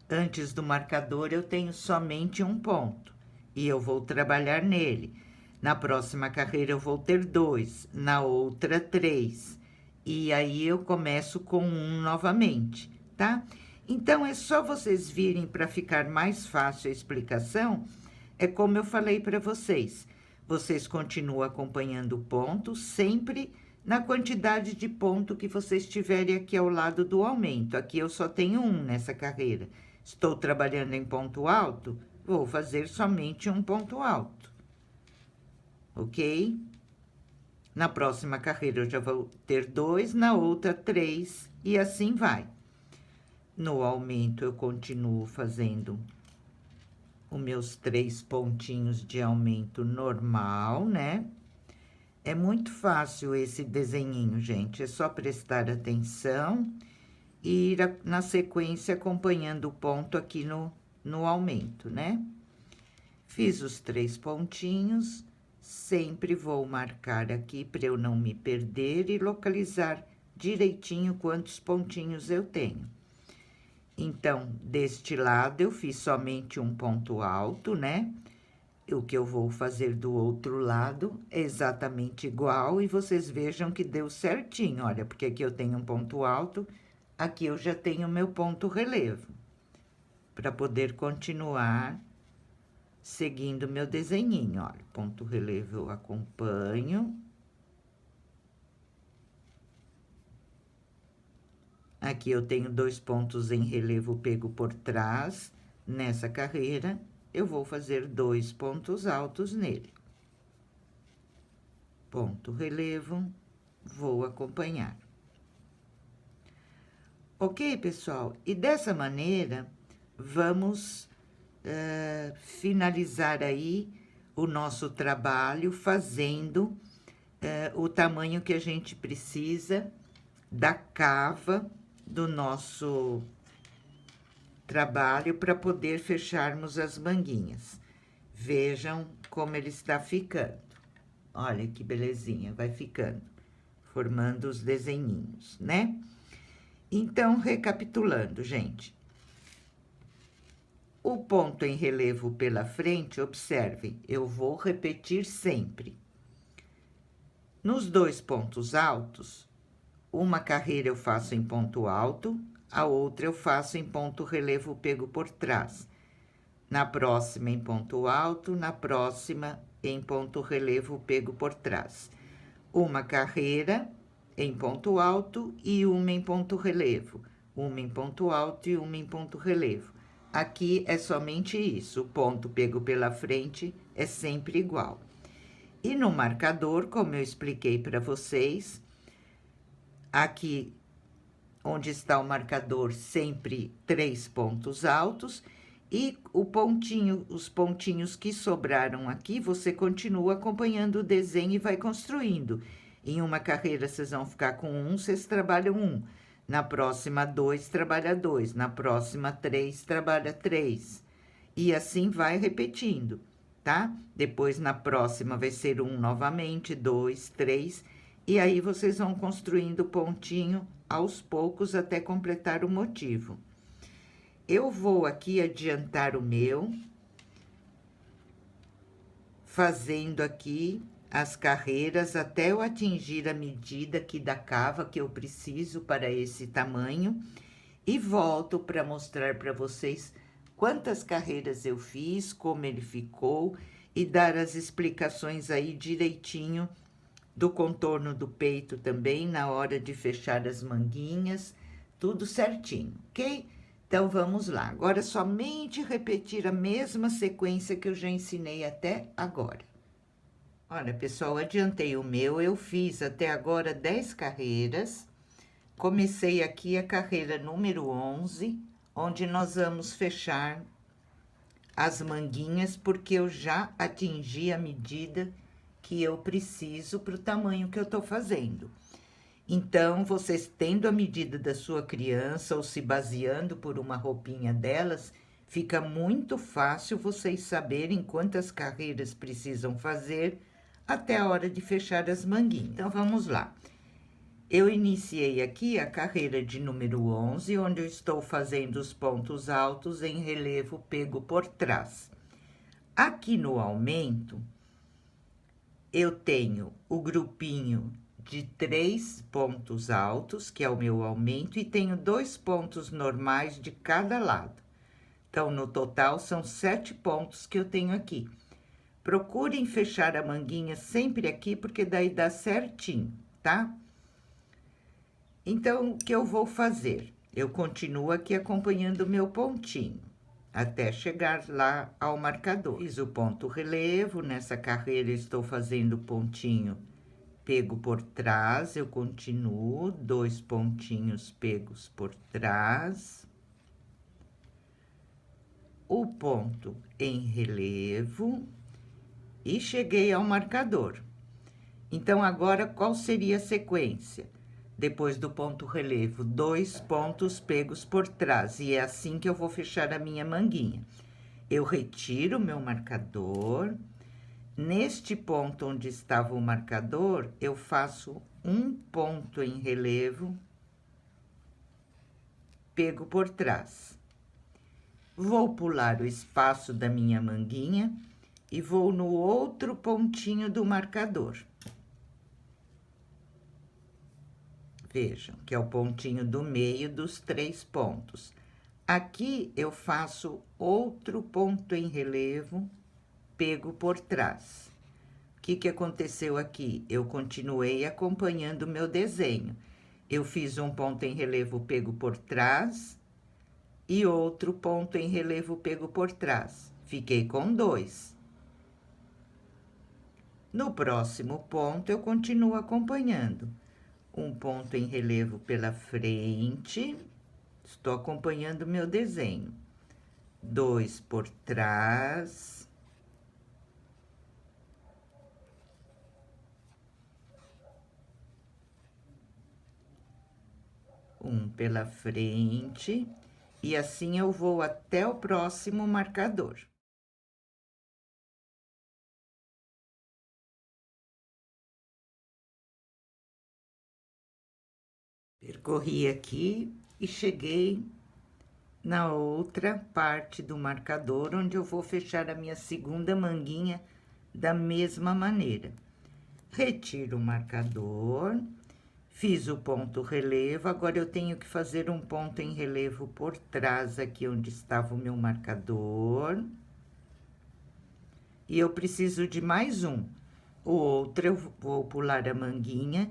Antes do marcador, eu tenho somente um ponto, e eu vou trabalhar nele. Na próxima carreira, eu vou ter 2, na outra, 3. E aí, eu começo com 1 novamente, tá? Então, é só vocês virem para ficar mais fácil a explicação. É como eu falei para vocês. Vocês continuam acompanhando o ponto, sempre na quantidade de ponto que vocês tiverem aqui ao lado do aumento. Aqui eu só tenho 1 nessa carreira. Estou trabalhando em ponto alto, vou fazer somente um ponto alto. Ok? Na próxima carreira, eu já vou ter 2, na outra, 3, e assim vai. No aumento, eu continuo fazendo os meus 3 pontinhos de aumento normal, né? É muito fácil esse desenhinho, gente. É só prestar atenção e ir na sequência acompanhando o ponto aqui no aumento, né? Fiz os 3 pontinhos, sempre vou marcar aqui para eu não me perder e localizar direitinho quantos pontinhos eu tenho. Então, deste lado, eu fiz somente um ponto alto, né? O que eu vou fazer do outro lado é exatamente igual, e vocês vejam que deu certinho, olha, porque aqui eu tenho um ponto alto, aqui eu já tenho meu ponto relevo, para poder continuar seguindo meu desenhinho, olha, ponto relevo eu acompanho. Aqui eu tenho 2 pontos em relevo pego por trás, nessa carreira, eu vou fazer 2 pontos altos nele. Ponto relevo, vou acompanhar. Ok, pessoal? E dessa maneira, vamos finalizar aí o nosso trabalho fazendo o tamanho que a gente precisa da cava do nosso trabalho para poder fecharmos as manguinhas. Vejam como ele está ficando. Olha que belezinha, vai ficando, formando os desenhinhos, né? Então, recapitulando, gente. O ponto em relevo pela frente, observem, eu vou repetir sempre. Nos 2 pontos altos, uma carreira eu faço em ponto alto, a outra eu faço em ponto relevo pego por trás. Na próxima, em ponto alto, na próxima, em ponto relevo pego por trás. Uma carreira em ponto alto e uma em ponto relevo. Uma em ponto alto e uma em ponto relevo. Aqui é somente isso, o ponto pego pela frente é sempre igual. E no marcador, como eu expliquei para vocês, aqui onde está o marcador, sempre 3 pontos altos, e os pontinhos que sobraram aqui, você continua acompanhando o desenho e vai construindo. Em uma carreira, vocês vão ficar com 1, vocês trabalham 1. Na próxima, 2, trabalha 2. Na próxima, 3, trabalha 3. E assim vai repetindo, tá? Depois, na próxima, vai ser 1 novamente, 2, 3. E aí, vocês vão construindo pontinho aos poucos até completar o motivo. Eu vou aqui adiantar o meu, fazendo aqui as carreiras até eu atingir a medida aqui da cava que eu preciso para esse tamanho e volto para mostrar para vocês quantas carreiras eu fiz, como ele ficou e dar as explicações aí direitinho do contorno do peito também na hora de fechar as manguinhas, tudo certinho, ok? Então vamos lá. Agora somente repetir a mesma sequência que eu já ensinei até agora. Olha, pessoal, adiantei o meu, eu fiz até agora 10 carreiras. Comecei aqui a carreira número 11, onde nós vamos fechar as manguinhas, porque eu já atingi a medida que eu preciso para o tamanho que eu tô fazendo. Então, vocês tendo a medida da sua criança ou se baseando por uma roupinha delas, fica muito fácil vocês saberem quantas carreiras precisam fazer até a hora de fechar as manguinhas. Então, vamos lá. Eu iniciei aqui a carreira de número 11, onde eu estou fazendo os pontos altos em relevo pego por trás. Aqui no aumento, eu tenho o grupinho de 3 pontos altos, que é o meu aumento, e tenho 2 pontos normais de cada lado. Então, no total, são 7 pontos que eu tenho aqui. Procurem fechar a manguinha sempre aqui, porque daí dá certinho, tá? Então, o que eu vou fazer? Eu continuo aqui acompanhando o meu pontinho, até chegar lá ao marcador. Fiz o ponto relevo, nessa carreira estou fazendo pontinho pego por trás, eu continuo, 2 pontinhos pegos por trás. O ponto em relevo e cheguei ao marcador. Então, agora, qual seria a sequência? Depois do ponto relevo, 2 pontos pegos por trás, e é assim que eu vou fechar a minha manguinha. Eu retiro o meu marcador. Neste ponto onde estava o marcador, eu faço um ponto em relevo, pego por trás. Vou pular o espaço da minha manguinha e vou no outro pontinho do marcador. Vejam, que é o pontinho do meio dos 3 pontos. Aqui eu faço outro ponto em relevo, pego por trás. O que aconteceu aqui? Eu continuei acompanhando o meu desenho. Eu fiz um ponto em relevo pego por trás e outro ponto em relevo pego por trás. Fiquei com 2. No próximo ponto, eu continuo acompanhando. Um ponto em relevo pela frente, estou acompanhando o meu desenho. 2 por trás. Um pela frente, e assim eu vou até o próximo marcador. Percorri aqui e cheguei na outra parte do marcador, onde eu vou fechar a minha segunda manguinha da mesma maneira. Retiro o marcador, fiz o ponto relevo, agora eu tenho que fazer um ponto em relevo por trás aqui onde estava o meu marcador. E eu preciso de mais um. O outro eu vou pular a manguinha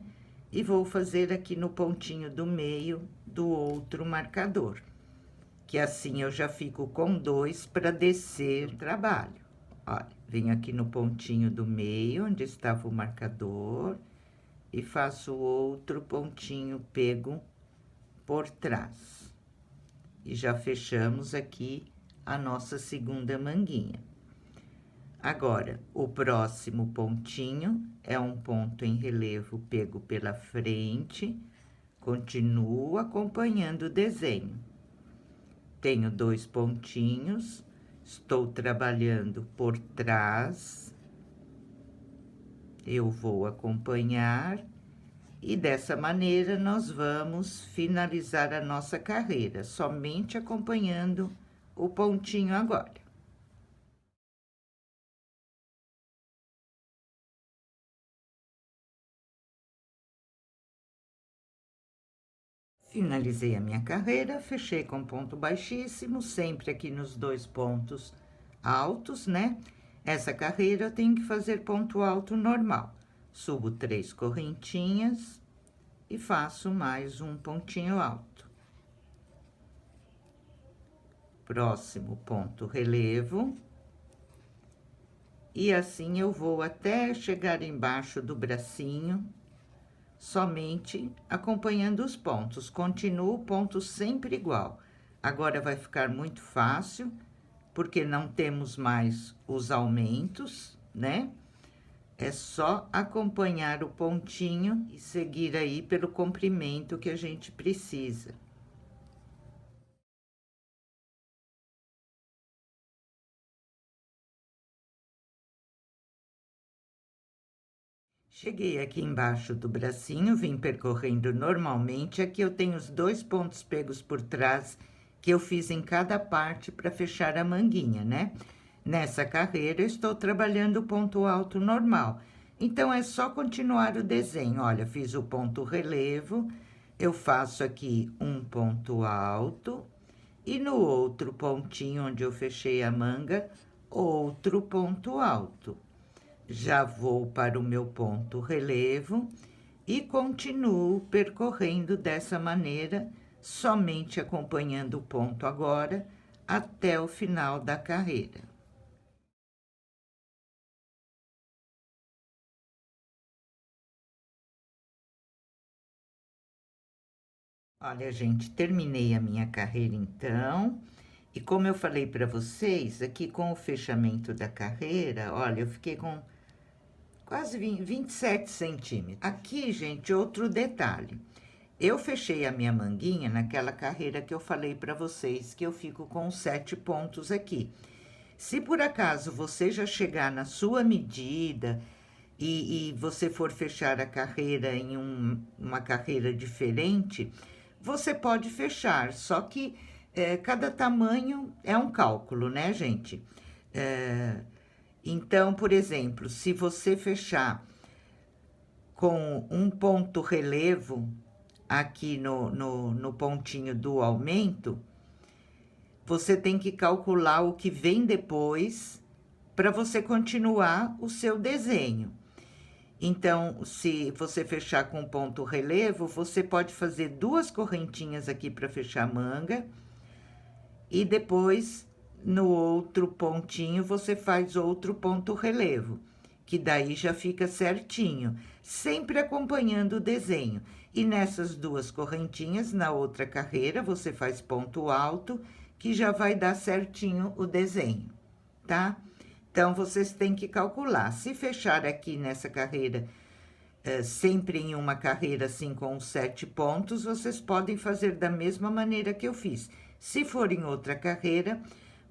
e vou fazer aqui no pontinho do meio do outro marcador. Que assim eu já fico com 2 para descer o trabalho. Olha, venho aqui no pontinho do meio, onde estava o marcador, e faço outro pontinho pego por trás. E já fechamos aqui a nossa segunda manguinha. Agora, o próximo pontinho é um ponto em relevo pego pela frente, continuo acompanhando o desenho. Tenho 2 pontinhos, estou trabalhando por trás, eu vou acompanhar, e dessa maneira nós vamos finalizar a nossa carreira, somente acompanhando o pontinho agora. Finalizei a minha carreira, fechei com ponto baixíssimo, sempre aqui nos 2 pontos altos, né? Essa carreira eu tenho que fazer ponto alto normal. Subo 3 correntinhas e faço mais um pontinho alto. Próximo ponto relevo. E assim eu vou até chegar embaixo do bracinho, somente acompanhando os pontos. Continuo o ponto sempre igual. Agora vai ficar muito fácil, porque não temos mais os aumentos, né? É só acompanhar o pontinho e seguir aí pelo comprimento que a gente precisa. Cheguei aqui embaixo do bracinho, vim percorrendo normalmente. Aqui eu tenho os 2 pontos pegos por trás que eu fiz em cada parte para fechar a manguinha, né? Nessa carreira, eu estou trabalhando o ponto alto normal. Então, é só continuar o desenho. Olha, fiz o ponto relevo, eu faço aqui um ponto alto, e no outro pontinho onde eu fechei a manga, outro ponto alto. Já vou para o meu ponto relevo e continuo percorrendo dessa maneira, somente acompanhando o ponto agora, até o final da carreira. Olha, gente, terminei a minha carreira então, e como eu falei para vocês, aqui com o fechamento da carreira, olha, eu fiquei com quase 27 centímetros. Aqui, gente, outro detalhe. Eu fechei a minha manguinha naquela carreira que eu falei para vocês, que eu fico com 7 pontos aqui. Se por acaso você já chegar na sua medida e você for fechar a carreira em uma carreira diferente, você pode fechar, só que cada tamanho é um cálculo, né, gente? Então, por exemplo, se você fechar com um ponto relevo aqui no pontinho do aumento, você tem que calcular o que vem depois para você continuar o seu desenho. Então, se você fechar com ponto relevo, você pode fazer 2 correntinhas aqui para fechar a manga, e depois, no outro pontinho, você faz outro ponto relevo, que daí já fica certinho, sempre acompanhando o desenho. E nessas 2 correntinhas, na outra carreira, você faz ponto alto, que já vai dar certinho o desenho, tá? Então, vocês têm que calcular. Se fechar aqui nessa carreira, sempre em uma carreira assim com 7 pontos, vocês podem fazer da mesma maneira que eu fiz. Se for em outra carreira,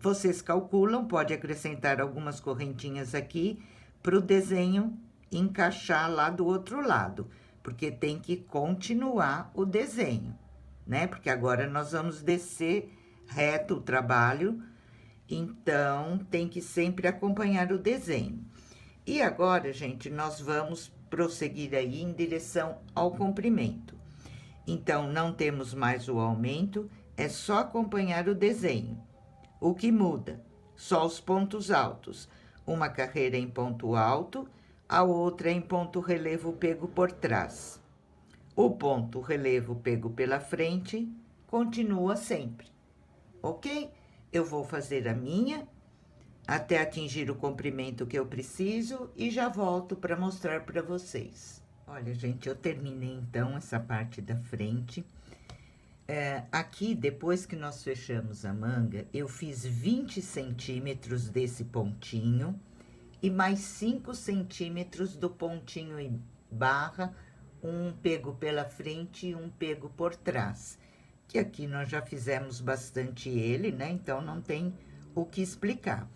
vocês calculam, pode acrescentar algumas correntinhas aqui para o desenho encaixar lá do outro lado, porque tem que continuar o desenho, né? Porque agora nós vamos descer reto o trabalho, então tem que sempre acompanhar o desenho. E agora, gente, nós vamos prosseguir aí em direção ao comprimento. Então, não temos mais o aumento, é só acompanhar o desenho. O que muda? Só os pontos altos. Uma carreira em ponto alto, a outra em ponto relevo pego por trás. O ponto relevo pego pela frente continua sempre, ok? Eu vou fazer a minha até atingir o comprimento que eu preciso e já volto para mostrar para vocês. Olha, gente, eu terminei então essa parte da frente. Aqui, depois que nós fechamos a manga, eu fiz 20 centímetros desse pontinho e mais 5 centímetros do pontinho e barra, um pego pela frente e um pego por trás. Que aqui nós já fizemos bastante ele, né? Então, não tem o que explicar.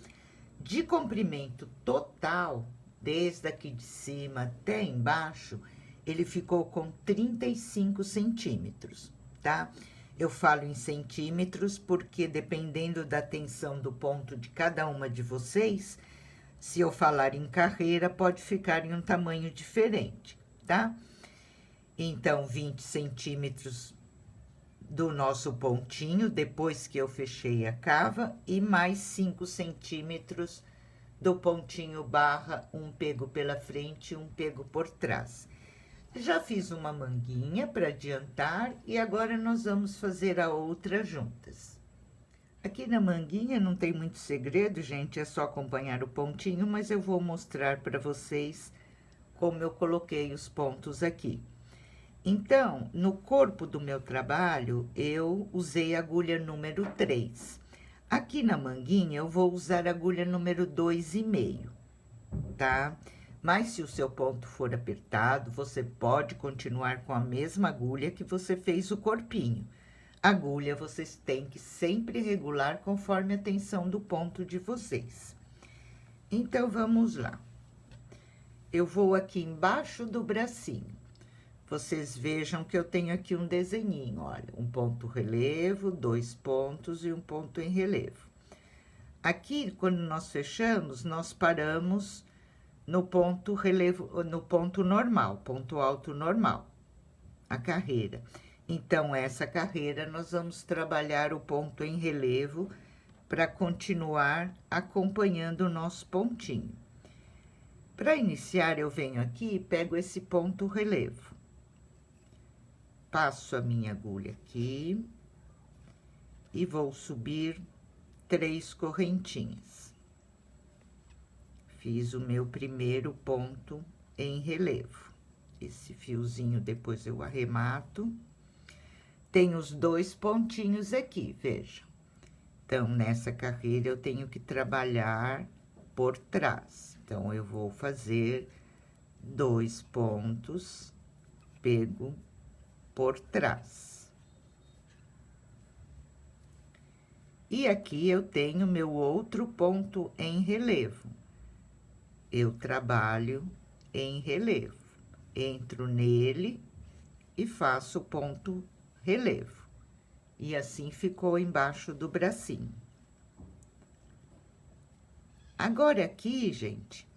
De comprimento total, desde aqui de cima até embaixo, ele ficou com 35 centímetros, tá? Eu falo em centímetros porque, dependendo da tensão do ponto de cada uma de vocês, se eu falar em carreira, pode ficar em um tamanho diferente, tá? Então, 20 centímetros do nosso pontinho, depois que eu fechei a cava, e mais 5 centímetros do pontinho barra, um pego pela frente e um pego por trás. Já fiz uma manguinha para adiantar e agora nós vamos fazer a outra juntas. Aqui na manguinha não tem muito segredo, gente, é só acompanhar o pontinho, mas eu vou mostrar para vocês como eu coloquei os pontos aqui. Então, no corpo do meu trabalho, eu usei a agulha número 3. Aqui na manguinha, eu vou usar a agulha número 2,5, tá? Mas se o seu ponto for apertado, você pode continuar com a mesma agulha que você fez o corpinho. A agulha vocês têm que sempre regular conforme a tensão do ponto de vocês. Então, vamos lá. Eu vou aqui embaixo do bracinho. Vocês vejam que eu tenho aqui um desenhinho, olha, um ponto relevo, 2 pontos e um ponto em relevo. Aqui, quando nós fechamos, nós paramos no ponto relevo, no ponto normal, ponto alto normal, a carreira. Então, essa carreira, nós vamos trabalhar o ponto em relevo para continuar acompanhando o nosso pontinho. Para iniciar, eu venho aqui e pego esse ponto relevo. Passo a minha agulha aqui e vou subir 3 correntinhas. Fiz o meu primeiro ponto em relevo. Esse fiozinho depois eu arremato. Tem os 2 pontinhos aqui, vejam. Então, nessa carreira eu tenho que trabalhar por trás. Então, eu vou fazer 2 pontos, pego por trás. E aqui eu tenho meu outro ponto em relevo. Eu trabalho em relevo. Entro nele e faço ponto relevo. E assim ficou embaixo do bracinho. Agora aqui, gente,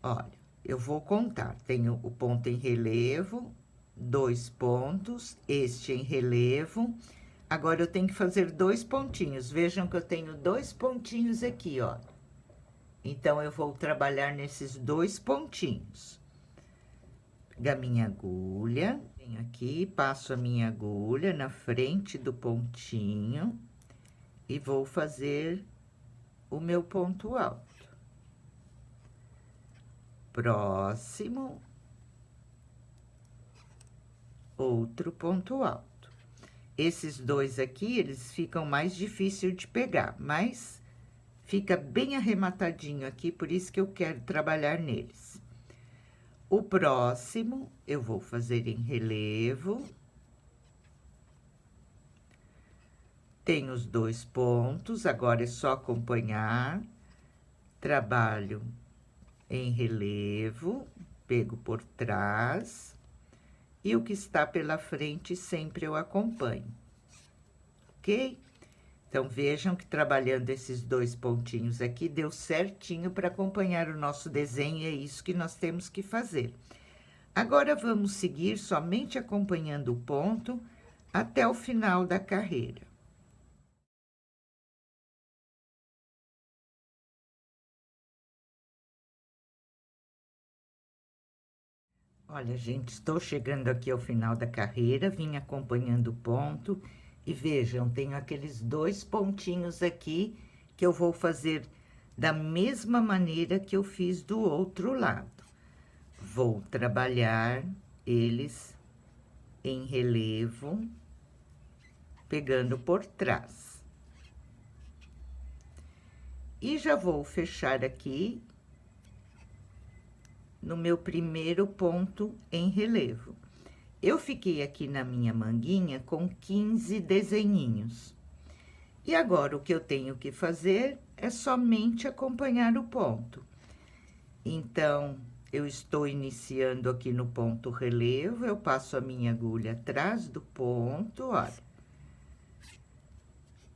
olha, eu vou contar. Tenho o ponto em relevo, 2 pontos, este em relevo. Agora, eu tenho que fazer 2 pontinhos. Vejam que eu tenho 2 pontinhos aqui, ó. Então, eu vou trabalhar nesses 2 pontinhos. Pego a minha agulha, venho aqui, passo a minha agulha na frente do pontinho e vou fazer o meu ponto alto. Próximo. Outro ponto alto. Esses 2 aqui, eles ficam mais difícil de pegar, mas fica bem arrematadinho aqui, por isso que eu quero trabalhar neles. O próximo, eu vou fazer em relevo. Tem os 2 pontos, agora é só acompanhar. Trabalho em relevo, pego por trás. E o que está pela frente, sempre eu acompanho, ok? Então, vejam que trabalhando esses 2 pontinhos aqui, deu certinho para acompanhar o nosso desenho, e é isso que nós temos que fazer. Agora, vamos seguir somente acompanhando o ponto até o final da carreira. Olha, gente, estou chegando aqui ao final da carreira, vim acompanhando o ponto, e vejam, tenho aqueles 2 pontinhos aqui, que eu vou fazer da mesma maneira que eu fiz do outro lado. Vou trabalhar eles em relevo, pegando por trás. E já vou fechar aqui no meu primeiro ponto em relevo. Eu fiquei aqui na minha manguinha com 15 desenhinhos. E agora, o que eu tenho que fazer é somente acompanhar o ponto. Então, eu estou iniciando aqui no ponto relevo, eu passo a minha agulha atrás do ponto, olha.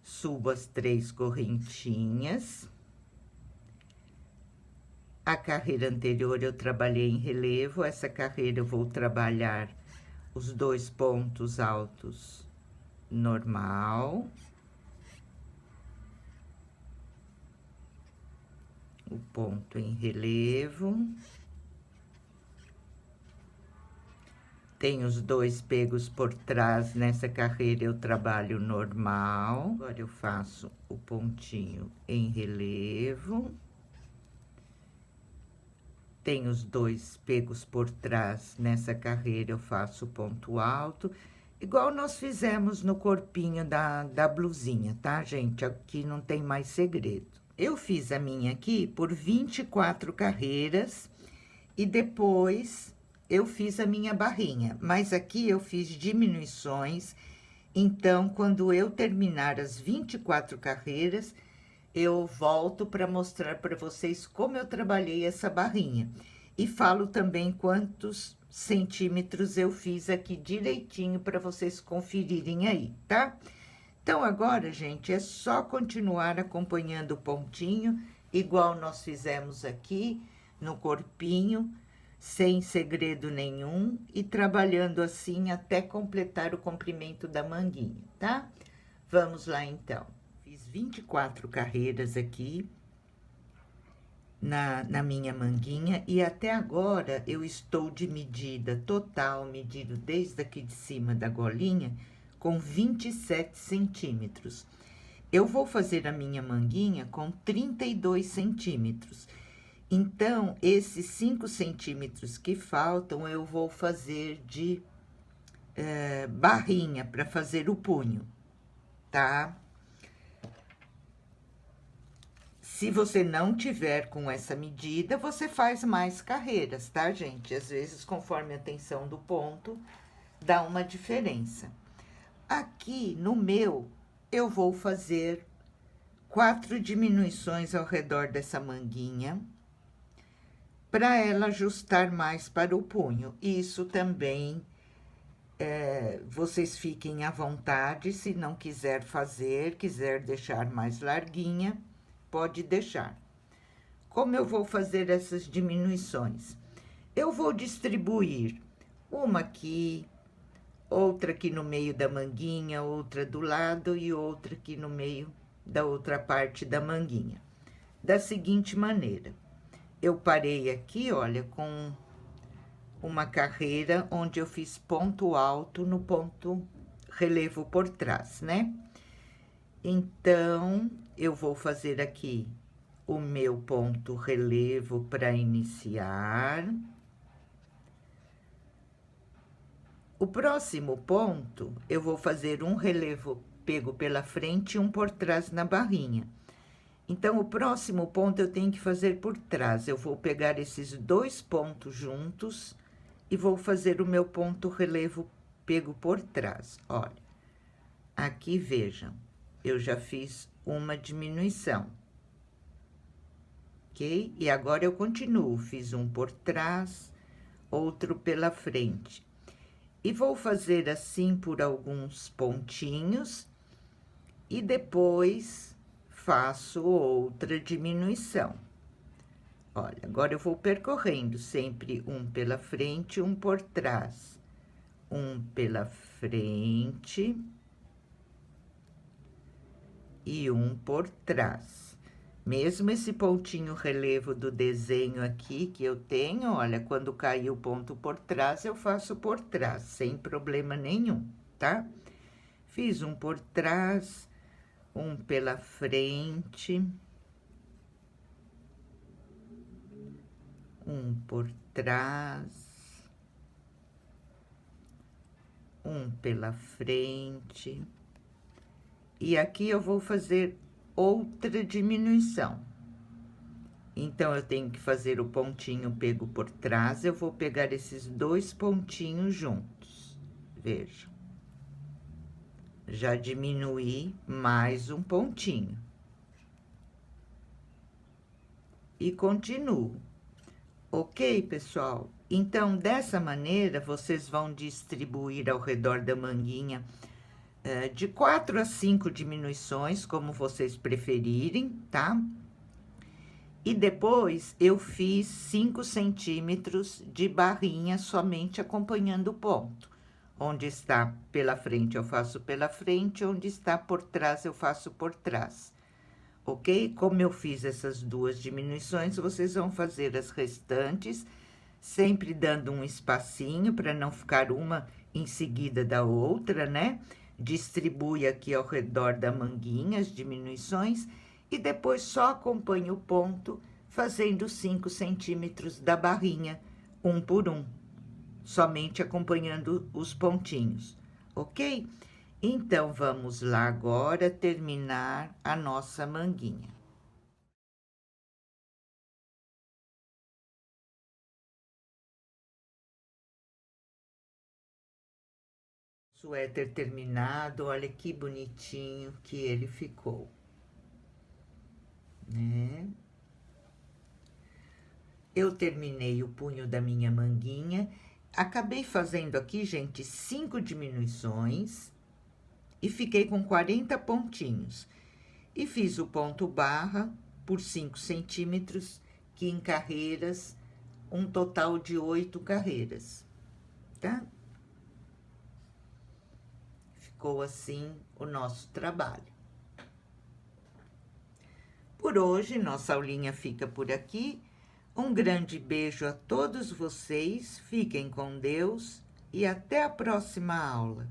Subo as 3 correntinhas. A carreira anterior eu trabalhei em relevo, essa carreira eu vou trabalhar os 2 pontos altos normal, o ponto em relevo, tem os 2 pegos por trás, nessa carreira eu trabalho normal, agora eu faço o pontinho em relevo, tem os 2 pegos por trás, nessa carreira eu faço ponto alto, igual nós fizemos no corpinho da blusinha, tá, gente? Aqui não tem mais segredo. Eu fiz a minha aqui por 24 carreiras e depois eu fiz a minha barrinha, mas aqui eu fiz diminuições, então, quando eu terminar as 24 carreiras, eu volto para mostrar para vocês como eu trabalhei essa barrinha. E falo também quantos centímetros eu fiz aqui direitinho para vocês conferirem aí, tá? Então, agora, gente, é só continuar acompanhando o pontinho, igual nós fizemos aqui no corpinho, sem segredo nenhum, e trabalhando assim até completar o comprimento da manguinha, tá? Vamos lá, então. Fiz 24 carreiras aqui na minha manguinha, e até agora eu estou de medida total, medido desde aqui de cima da golinha, com 27 centímetros. Eu vou fazer a minha manguinha com 32 centímetros. Então, esses 5 centímetros que faltam, eu vou fazer de barrinha para fazer o punho, tá? Se você não tiver com essa medida, você faz mais carreiras, tá, gente? Às vezes, conforme a tensão do ponto, dá uma diferença. Aqui, no meu, eu vou fazer 4 diminuições ao redor dessa manguinha, para ela ajustar mais para o punho. Isso também, vocês fiquem à vontade, se não quiser fazer, quiser deixar mais larguinha, pode deixar. Como eu vou fazer essas diminuições? Eu vou distribuir uma aqui, outra aqui no meio da manguinha, outra do lado e outra aqui no meio da outra parte da manguinha. Da seguinte maneira, eu parei aqui, olha, com uma carreira onde eu fiz ponto alto no ponto relevo por trás, né? Então, eu vou fazer aqui o meu ponto relevo para iniciar. O próximo ponto, eu vou fazer um relevo pego pela frente e um por trás na barrinha. Então, o próximo ponto eu tenho que fazer por trás. Eu vou pegar esses 2 pontos juntos e vou fazer o meu ponto relevo pego por trás. Olha, aqui vejam, eu já fiz uma diminuição, ok? E agora eu continuo, fiz um por trás, outro pela frente. E vou fazer assim por alguns pontinhos e depois faço outra diminuição. Olha, agora eu vou percorrendo sempre um pela frente, um por trás. Um pela frente e um por trás. Mesmo esse pontinho relevo do desenho aqui que eu tenho, olha, quando cair o ponto por trás, eu faço por trás, sem problema nenhum, tá? Fiz um por trás, um pela frente, um por trás, um pela frente, e aqui eu vou fazer outra diminuição. Então, eu tenho que fazer o pontinho pego por trás, eu vou pegar esses 2 pontinhos juntos, vejam. Já diminuí mais um pontinho. E continuo. Ok, pessoal? Então, dessa maneira, vocês vão distribuir ao redor da manguinha de 4 a 5 diminuições, como vocês preferirem, tá? E depois, eu fiz 5 centímetros de barrinha somente acompanhando o ponto. Onde está pela frente, eu faço pela frente, onde está por trás, eu faço por trás. Ok? Como eu fiz essas duas diminuições, vocês vão fazer as restantes, sempre dando um espacinho para não ficar uma em seguida da outra, né? Distribui aqui ao redor da manguinha as diminuições e depois só acompanha o ponto fazendo 5 centímetros da barrinha, um por um, somente acompanhando os pontinhos, ok? Então, vamos lá agora terminar a nossa manguinha. Suéter terminado, olha que bonitinho que ele ficou, né? Eu terminei o punho da minha manguinha, acabei fazendo aqui, gente, 5 diminuições e fiquei com 40 pontinhos. E fiz o ponto barra por 5 centímetros, que em carreiras, um total de 8 carreiras, tá? Ficou assim o nosso trabalho. Por hoje, nossa aulinha fica por aqui. Um grande beijo a todos vocês, fiquem com Deus e até a próxima aula.